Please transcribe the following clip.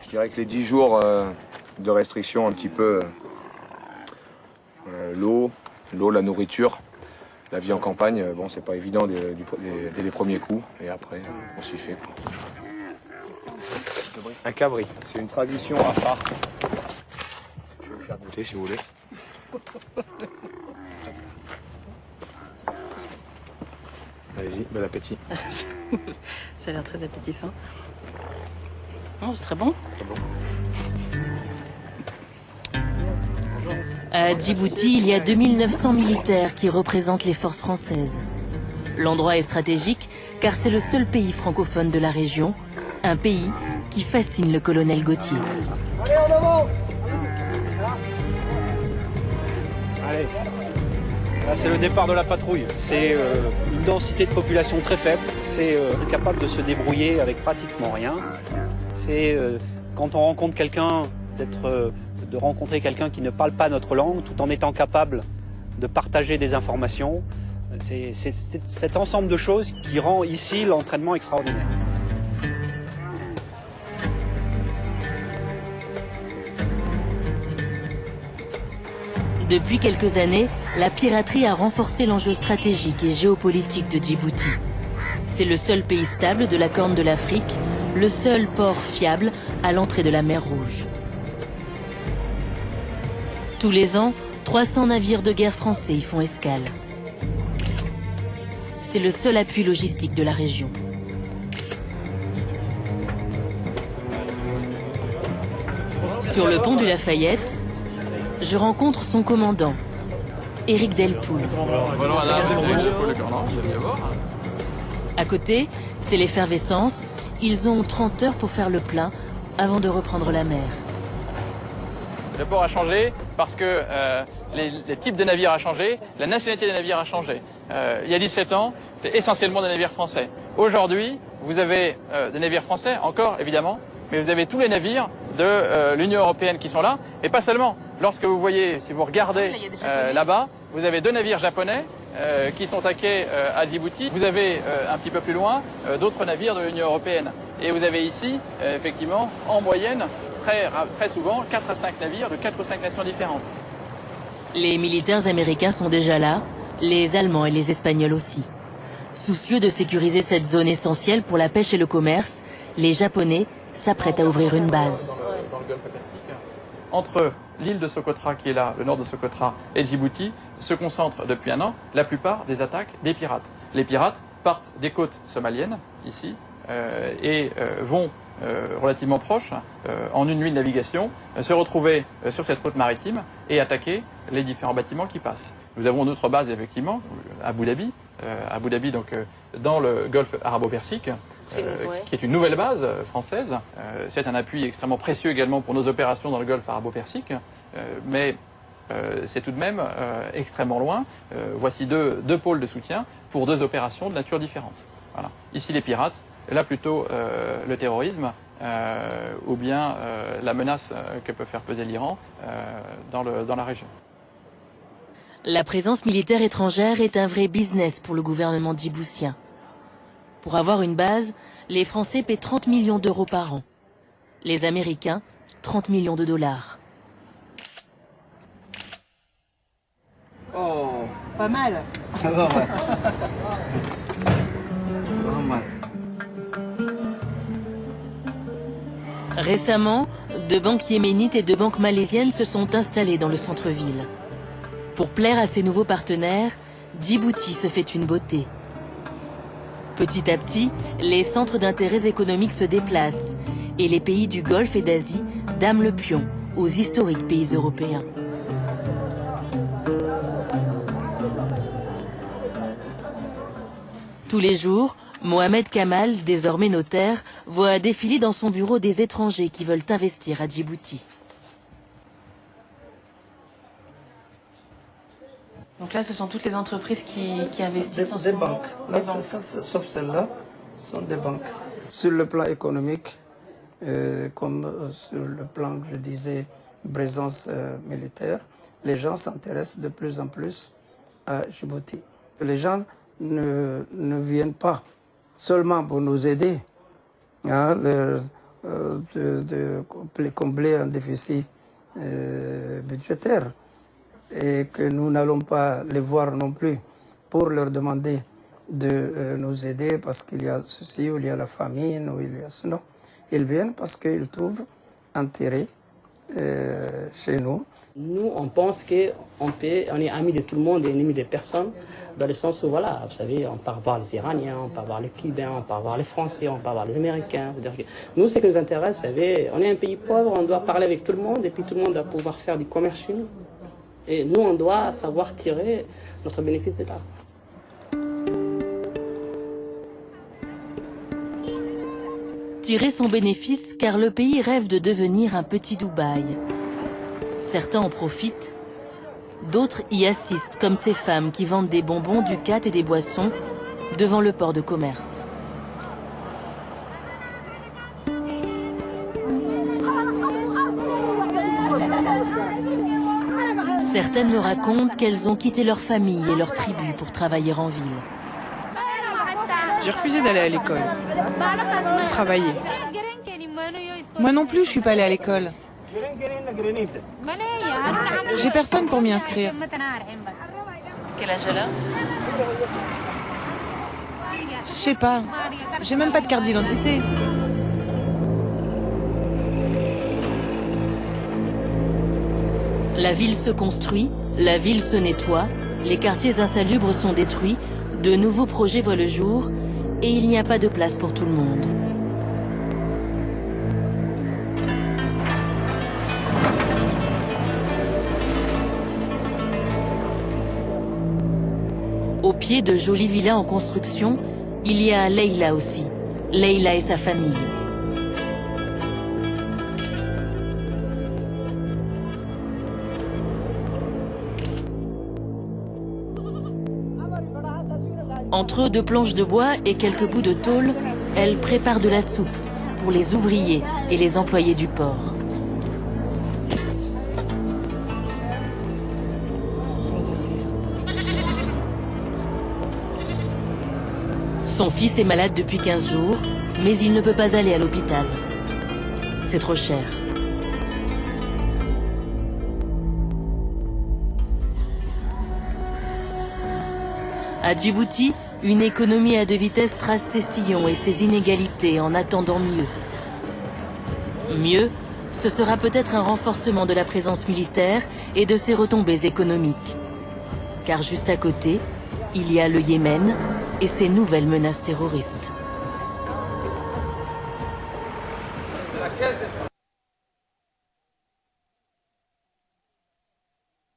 Je dirais que les 10 jours de restriction, un petit peu l'eau, la nourriture, la vie en campagne, bon, c'est pas évident dès les premiers coups, et après, on s'y fait. Un cabri, c'est une tradition à part. Je vais vous faire goûter si vous voulez. Allez-y, bon appétit. Ça a l'air très appétissant. Oh, c'est très bon. Très bon. À Djibouti, il y a 2900 militaires qui représentent les forces françaises. L'endroit est stratégique car c'est le seul pays francophone de la région, un pays qui fascine le colonel Gauthier. Allez, en avant! Allez. Là, c'est le départ de la patrouille. C'est une densité de population très faible. C'est capable de se débrouiller avec pratiquement rien. C'est quand on rencontre quelqu'un, de rencontrer quelqu'un qui ne parle pas notre langue, tout en étant capable de partager des informations. C'est cet ensemble de choses qui rend ici l'entraînement extraordinaire. Depuis quelques années, la piraterie a renforcé l'enjeu stratégique et géopolitique de Djibouti. C'est le seul pays stable de la Corne de l'Afrique, le seul port fiable à l'entrée de la mer Rouge. Tous les ans, 300 navires de guerre français y font escale. C'est le seul appui logistique de la région. Sur le pont du Lafayette, je rencontre son commandant, Éric Delpoule. À côté, c'est l'effervescence. Ils ont 30 heures pour faire le plein avant de reprendre la mer. Le port a changé parce que les types de navires a changé, la nationalité des navires a changé. Il y a 17 ans, c'était essentiellement des navires français. Aujourd'hui, vous avez des navires français, encore évidemment, mais vous avez tous les navires de l'Union européenne qui sont là, et pas seulement. Lorsque vous voyez, si vous regardez là-bas, vous avez 2 navires japonais qui sont à quai à Djibouti. Vous avez un petit peu plus loin d'autres navires de l'Union européenne. Et vous avez ici, effectivement, en moyenne, très souvent, 4 à 5 navires de 4 ou 5 nations différentes. Les militaires américains sont déjà là, les Allemands et les Espagnols aussi. Soucieux de sécuriser cette zone essentielle pour la pêche et le commerce, les Japonais s'apprêtent à ouvrir une base. Dans le golfe Persique, entre l'île de Socotra, qui est là, le nord de Socotra, et Djibouti, se concentrent depuis un an la plupart des attaques des pirates. Les pirates partent des côtes somaliennes, ici, et vont relativement proches, en une nuit de navigation, se retrouver sur cette route maritime et attaquer les différents bâtiments qui passent. Nous avons une autre base, effectivement, à Abu Dhabi, donc dans le golfe arabo-persique, qui est une nouvelle base française. C'est un appui extrêmement précieux également pour nos opérations dans le golfe arabo-persique, mais c'est tout de même extrêmement loin. Voici deux pôles de soutien pour 2 opérations de nature différente. Voilà. Ici les pirates, là plutôt le terrorisme ou bien la menace que peut faire peser l'Iran dans la région. La présence militaire étrangère est un vrai business pour le gouvernement djiboutien. Pour avoir une base, les Français paient 30 millions d'euros par an. Les Américains, 30 millions de dollars. Oh, Pas mal. pas mal. Pas mal. Récemment, 2 banques yéménites et 2 banques malaisiennes se sont installées dans le centre-ville. Pour plaire à ses nouveaux partenaires, Djibouti se fait une beauté. Petit à petit, les centres d'intérêt économiques se déplacent et les pays du Golfe et d'Asie dament le pion aux historiques pays européens. Tous les jours, Mohamed Kamal, désormais notaire, voit défiler dans son bureau des étrangers qui veulent investir à Djibouti. Donc là, ce sont toutes les entreprises qui investissent en ce Des moment. banques. Là, sauf celles-là, sont des banques. Sur le plan économique, comme sur le plan, je disais, présence militaire, les gens s'intéressent de plus en plus à Djibouti. Les gens ne viennent pas seulement pour nous aider. Hein, de combler un déficit budgétaire et que nous n'allons pas les voir non plus pour leur demander de nous aider parce qu'il y a ceci ou il y a la famine ou il y a ce. Non, ils viennent parce qu'ils trouvent intérêt chez nous. Nous, on pense qu'on est amis de tout le monde et ennemi de personne, dans le sens où, voilà, vous savez, on peut voir les Iraniens, on peut voir les Cubains, on peut voir les Français, on peut voir les Américains. Nous, ce qui nous intéresse, vous savez, on est un pays pauvre, on doit parler avec tout le monde et puis tout le monde doit pouvoir faire du commerce chez nous. Et nous, on doit savoir tirer notre bénéfice de là. Tirer son bénéfice car le pays rêve de devenir un petit Dubaï. Certains en profitent, d'autres y assistent comme ces femmes qui vendent des bonbons, du cat et des boissons devant le port de commerce. Certaines me racontent qu'elles ont quitté leur famille et leur tribu pour travailler en ville. J'ai refusé d'aller à l'école, pour travailler. Moi non plus, je suis pas allée à l'école. J'ai personne pour m'y inscrire. Quel âge elle a? Je sais pas, j'ai même pas de carte d'identité. La ville se construit, la ville se nettoie, les quartiers insalubres sont détruits, de nouveaux projets voient le jour et il n'y a pas de place pour tout le monde. Au pied de jolies villas en construction, il y a Leïla aussi, Leïla et sa famille. Entre deux planches de bois et quelques bouts de tôle, elle prépare de la soupe pour les ouvriers et les employés du port. Son fils est malade depuis 15 jours, mais il ne peut pas aller à l'hôpital. C'est trop cher. À Djibouti, une économie à deux vitesses trace ses sillons et ses inégalités en attendant mieux. Mieux, ce sera peut-être un renforcement de la présence militaire et de ses retombées économiques. Car juste à côté, il y a le Yémen et ses nouvelles menaces terroristes.